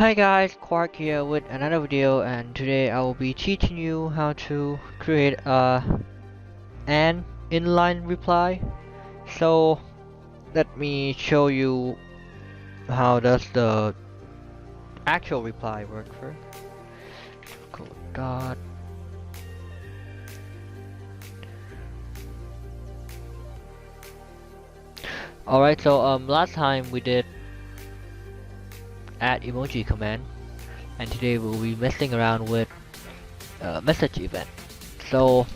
Hi guys, Quark here with another video, and today I will be teaching you how to create an inline reply. So let me show you how does the actual reply work first. Code dot. Alright, so last time we did add emoji command, and today we'll be messing around with message event. So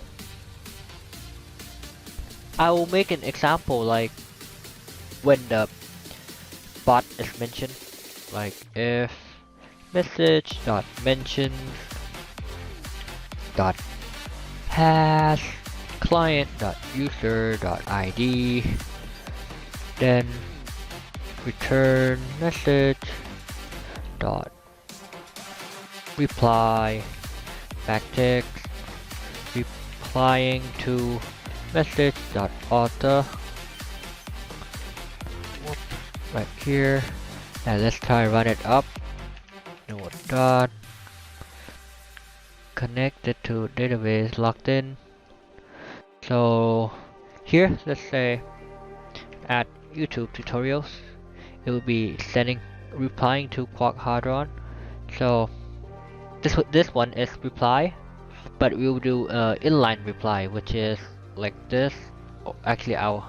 I will make an example like when the bot is mentioned, like if message dot mentions dot has client dot user dot id, then return message dot reply backtext replying to message dot author right here, and let's try run it up. Node dot connected to database logged in. So here let's say at YouTube tutorials, it will be sending replying to Quark Hadron. So this one is reply, but we'll do inline reply, which is like this. Oh, actually, I'll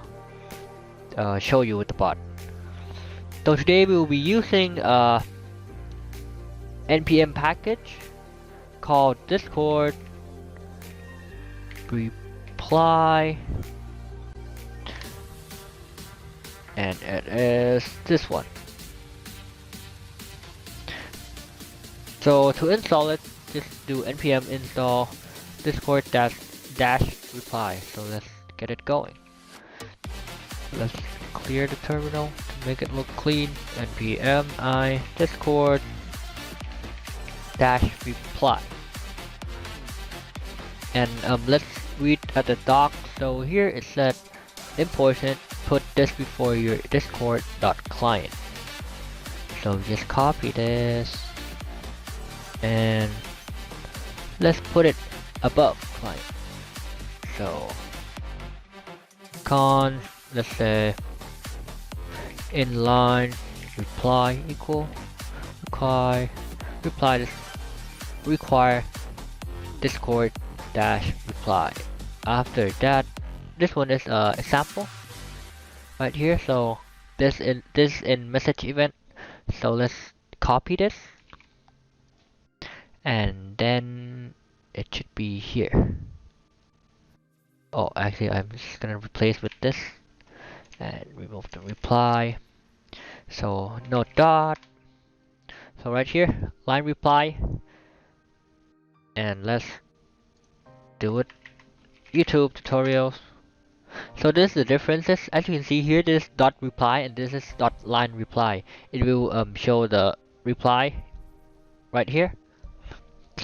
show you with the bot. So today we will be using npm package called Discord reply, and it is this one. So to install it, just do npm install discord dash reply. So let's get it going. Let's clear the terminal to make it look clean. npm I discord dash reply, and let's read at the doc. So here it said important, put this before your discord.client. So just copy this and let's put it above client. So let's say inline reply equal reply this require discord dash reply. After that, this one is example right here. So this in message event. So let's copy this, and then it should be here. Oh, actually, I'm just gonna replace with this and remove the reply. So no dot. So right here, line reply, and let's do it. YouTube tutorials. So this is the differences. As you can see here, this is dot reply and this is dot line reply. It will show the reply right here.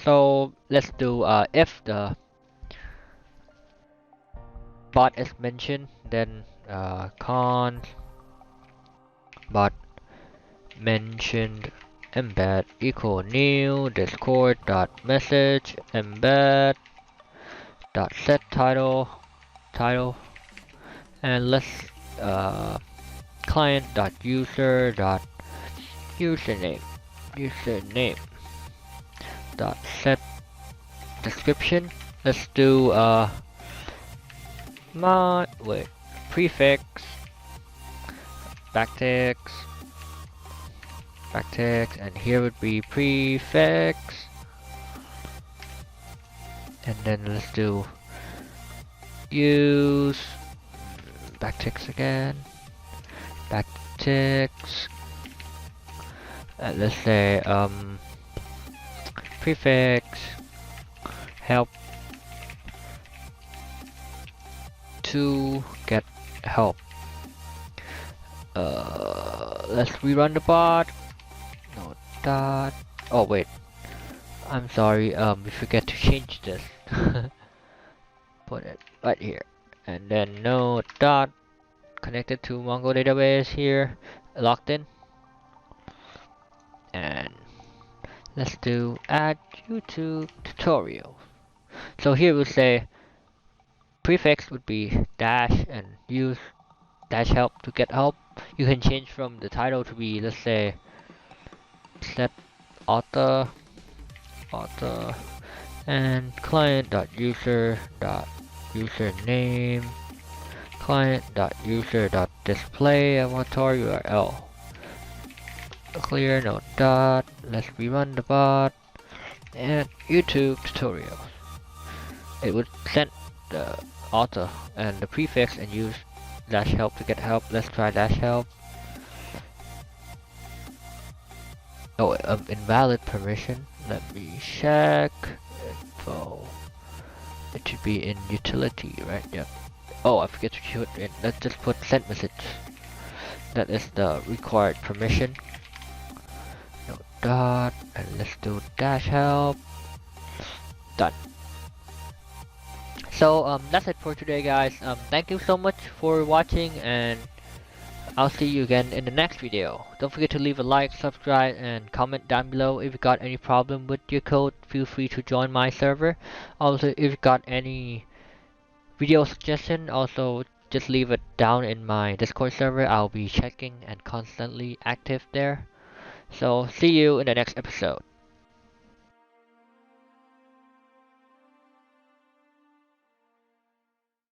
So let's do if the bot is mentioned, then const bot mentioned embed equal new discord dot message embed dot set title, and let's client dot user dot username dot set description. Let's do prefix backtext, and here would be prefix, and then let's do use backtext again, backtext, and let's say prefix help to get help. Let's rerun the bot. No dot. Oh wait, I'm sorry. We forget to change this. Put it right here, and then no dot connected to Mongo database here, logged in, and Let's do add YouTube tutorial. So here we'll say prefix would be dash and use dash help to get help. You can change from the title to be, let's say, set author and client.user.username client.user.display avatar URL. Clear no dot. Let's rerun the bot and YouTube tutorial. It would send the author and the prefix and use dash help to get help. Let's try dash help. Oh, invalid permission. Let me check. Info. It should be in utility, right? Yep. Oh, I forget to put in. Let's just put send message. That is the required permission. No dot. And let's do dash help. Done. So that's it for today, guys. Thank you so much for watching, and I'll see you again in the next video. Don't forget to leave a like, subscribe, and comment down below. If you got any problem with your code, feel free to join my server. Also, if you got any video suggestion, also just leave it down in my Discord server. I'll be checking and constantly active there. So see you in the next episode.